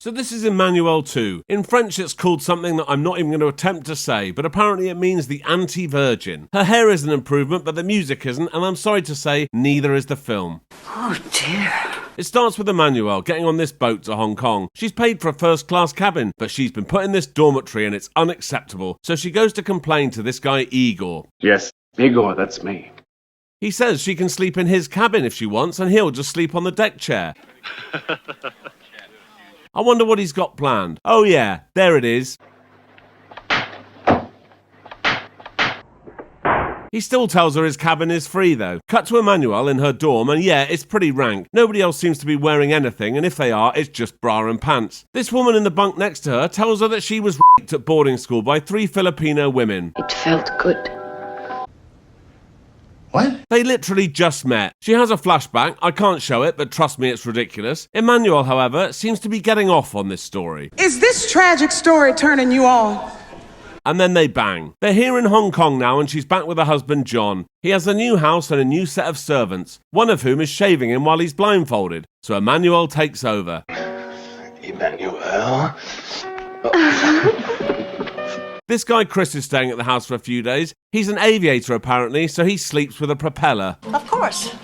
So this is Emmanuelle too. In French it's called something that I'm not even going to attempt to say, but apparently it means the anti-virgin. Her hair is an improvement, but the music isn't, and I'm sorry to say, neither is the film. Oh dear. It starts with Emmanuelle getting on this boat to Hong Kong. She's paid for a first-class cabin, but she's been put in this dormitory and it's unacceptable, so she goes to complain to this guy Igor. Yes, Igor, that's me. He says she can sleep in his cabin if she wants, and he'll just sleep on the deck chair. I wonder what he's got planned. Oh yeah, there it is. He still tells her his cabin is free though. Cut to Emmanuelle in her dorm, and yeah, it's pretty rank. Nobody else seems to be wearing anything, and if they are, it's just bra and pants. This woman in the bunk next to her tells her that she was raped at boarding school by 3 Filipino women. It felt good. What? They literally just met. She has a flashback. I can't show it, but trust me, it's ridiculous. Emmanuelle, however, seems to be getting off on this story. Is this tragic story turning you on? And then they bang. They're here in Hong Kong now, and she's back with her husband, John. He has a new house and a new set of servants, one of whom is shaving him while he's blindfolded. So Emmanuelle takes over. Emmanuelle? This guy Chris is staying at the house for a few days. He's an aviator apparently, so he sleeps with a propeller. Of course.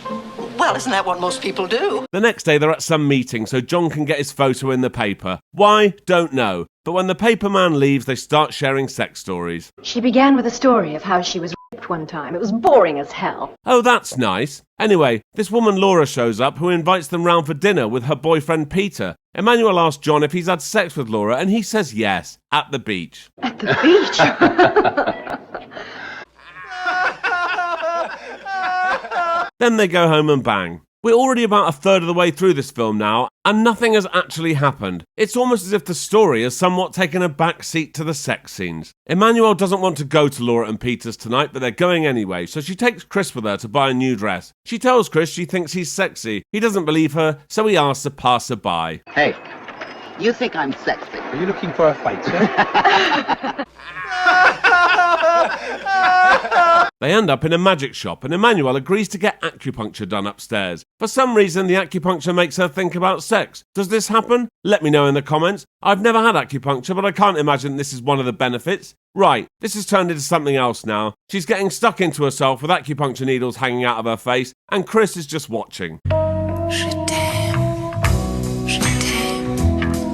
Well, isn't that what most people do? The next day they're at some meeting so John can get his photo in the paper. Why? Don't know. But when the paper man leaves, they start sharing sex stories. She began with a story of how she was raped one time. It was boring as hell. Oh, that's nice. Anyway, this woman Laura shows up who invites them round for dinner with her boyfriend Peter. Emmanuelle asks John if he's had sex with Laura and he says yes, at the beach. At the beach? Then they go home and bang. We're already about a third of the way through this film now, and nothing has actually happened. It's almost as if the story has somewhat taken a back seat to the sex scenes. Emmanuelle doesn't want to go to Laura and Peter's tonight, but they're going anyway, so she takes Chris with her to buy a new dress. She tells Chris she thinks he's sexy. He doesn't believe her, so he asks a passerby. Hey, you think I'm sexy? Are you looking for a fight, sir? They end up in a magic shop, and Emmanuelle agrees to get acupuncture done upstairs. For some reason, the acupuncture makes her think about sex. Does this happen? Let me know in the comments. I've never had acupuncture, but I can't imagine this is one of the benefits. Right, this has turned into something else now. She's getting stuck into herself with acupuncture needles hanging out of her face, and Chris is just watching.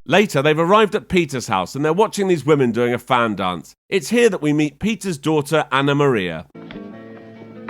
Later, they've arrived at Peter's house and they're watching these women doing a fan dance. It's here that we meet Peter's daughter, Anna Maria.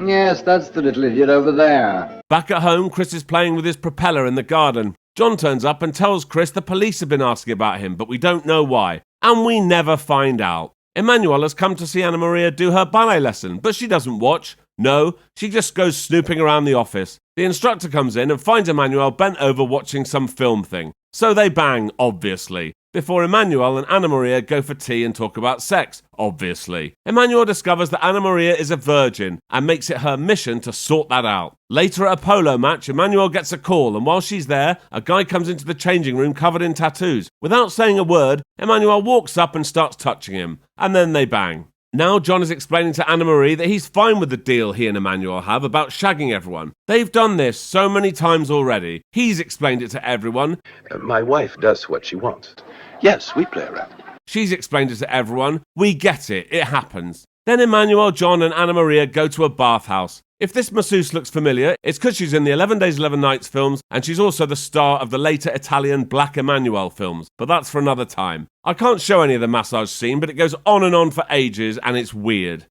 Yes, that's the little idiot over there. Back at home, Chris is playing with his propeller in the garden. John turns up and tells Chris the police have been asking about him, but we don't know why. And we never find out. Emmanuelle has come to see Anna Maria do her ballet lesson, but she doesn't watch. No, she just goes snooping around the office. The instructor comes in and finds Emmanuelle bent over watching some film thing. So they bang, obviously, before Emmanuelle and Anna Maria go for tea and talk about sex, obviously. Emmanuelle discovers that Anna Maria is a virgin and makes it her mission to sort that out. Later at a polo match, Emmanuelle gets a call, and while she's there, a guy comes into the changing room covered in tattoos. Without saying a word, Emmanuelle walks up and starts touching him, and then they bang. Now John is explaining to Anna Marie that he's fine with the deal he and Emmanuelle have about shagging everyone. They've done this so many times already. He's explained it to everyone. My wife does what she wants. Yes, we play around. She's explained it to everyone. We get it. It happens. Then Emmanuelle, John and Anna Maria go to a bathhouse. If this masseuse looks familiar, it's because she's in the 11 Days, 11 Nights films, and she's also the star of the later Italian Black Emmanuelle films, but that's for another time. I can't show any of the massage scene, but it goes on and on for ages, and it's weird.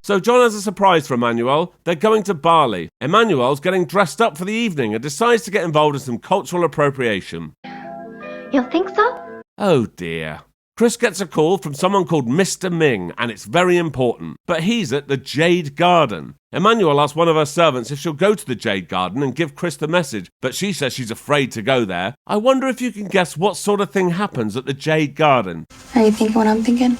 So John has a surprise for Emmanuelle. They're going to Bali. Emmanuelle's getting dressed up for the evening and decides to get involved in some cultural appropriation. You think so? Oh dear. Chris gets a call from someone called Mr. Ming, and it's very important. But he's at the Jade Garden. Emmanuelle asks one of her servants if she'll go to the Jade Garden and give Chris the message, but she says she's afraid to go there. I wonder if you can guess what sort of thing happens at the Jade Garden. Are you thinking what I'm thinking?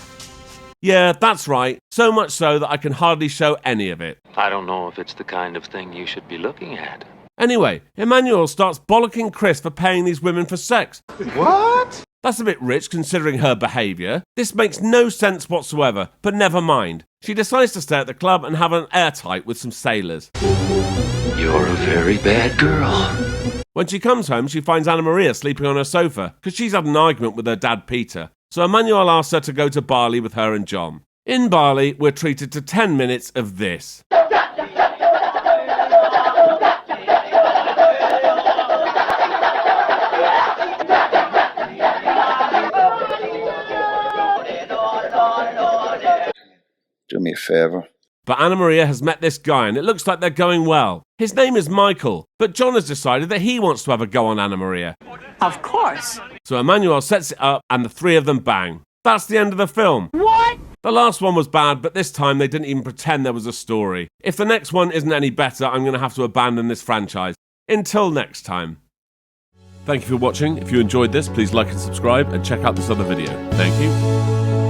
Yeah, that's right. So much so that I can hardly show any of it. I don't know if it's the kind of thing you should be looking at. Anyway, Emmanuelle starts bollocking Chris for paying these women for sex. What? That's a bit rich considering her behaviour. This makes no sense whatsoever, but never mind. She decides to stay at the club and have an airtight with some sailors. You're a very bad girl. When she comes home, she finds Anna Maria sleeping on her sofa because she's had an argument with her dad Peter. So Emmanuelle asks her to go to Bali with her and John. In Bali, we're treated to 10 minutes of this. Do me a favour. But Anna Maria has met this guy and it looks like they're going well. His name is Michael, but John has decided that he wants to have a go on Anna Maria. Of course. So Emmanuelle sets it up and the three of them bang. That's the end of the film. What? The last one was bad, but this time they didn't even pretend there was a story. If the next one isn't any better, I'm going to have to abandon this franchise. Until next time. Thank you for watching. If you enjoyed this, please like and subscribe and check out this other video. Thank you.